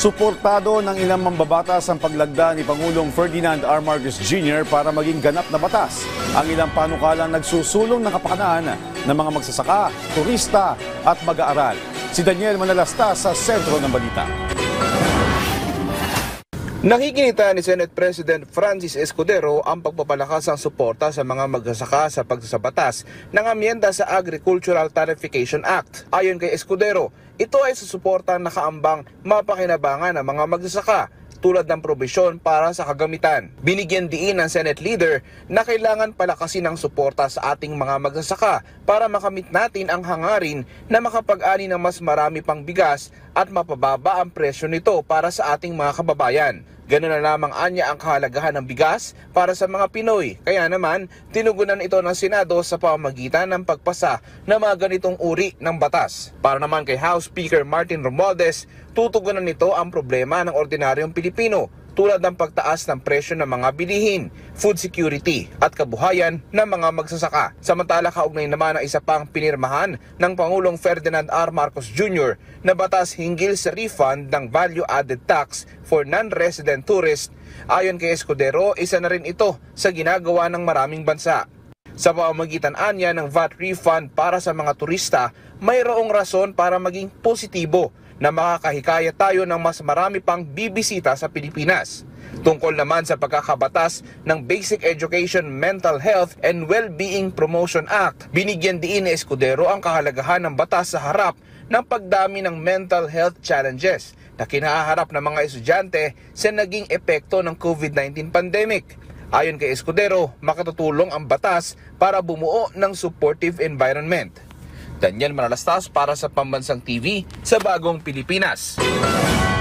Suportado ng ilang mambabatas ang paglagda ni Pangulong Ferdinand R. Marcos Jr. para maging ganap na batas. Ang ilang panukalang nagsusulong ng kapakanan ng mga magsasaka, turista at mag-aaral. Si Daniel Manalasta sa sentro ng balita. Nakikinita ni Senate President Francis Escudero ang pagpapalakas ng suporta sa mga magsasaka sa pagsasabatas ng amyenda sa Agricultural Tarification Act. Ayon kay Escudero, ito ay susuportang nakaambang mapakinabangan ng mga magsasaka tulad ng probisyon para sa kagamitan. Binigyan diin ng Senate leader na kailangan palakasin ang suporta sa ating mga magsasaka para makamit natin ang hangarin na makapag-ani ng mas marami pang bigas at mapababa ang presyo nito para sa ating mga kababayan. Ganun na lamang anya ang kahalagahan ng bigas para sa mga Pinoy. Kaya naman, tinugunan ito ng Senado sa pamamagitan ng pagpasa ng mga ganitong uri ng batas. Para naman kay House Speaker Martin Romualdez, tutugunan nito ang problema ng ordinaryong Pilipino tulad ng pagtaas ng presyo ng mga bilihin, food security at kabuhayan ng mga magsasaka. Samantala, kaugnay naman ang isa pang pinirmahan ng Pangulong Ferdinand R. Marcos Jr. na batas hinggil sa refund ng value-added tax for non-resident tourists. Ayon kay Escudero, isa na rin ito sa ginagawa ng maraming bansa. Sa pamamagitan anya ng VAT refund para sa mga turista, mayroong rason para maging positibo na makakahikaya tayo ng mas marami pang bibisita sa Pilipinas. Tungkol naman sa pagkakabatas ng Basic Education, Mental Health and Well-being Promotion Act, binigyan diin ni Escudero ang kahalagahan ng batas sa harap ng pagdami ng mental health challenges na kinaharap ng mga estudyante sa naging epekto ng COVID-19 pandemic. Ayon kay Escudero, makatutulong ang batas para bumuo ng supportive environment. Daniel Manalastas para sa Pambansang TV sa Bagong Pilipinas.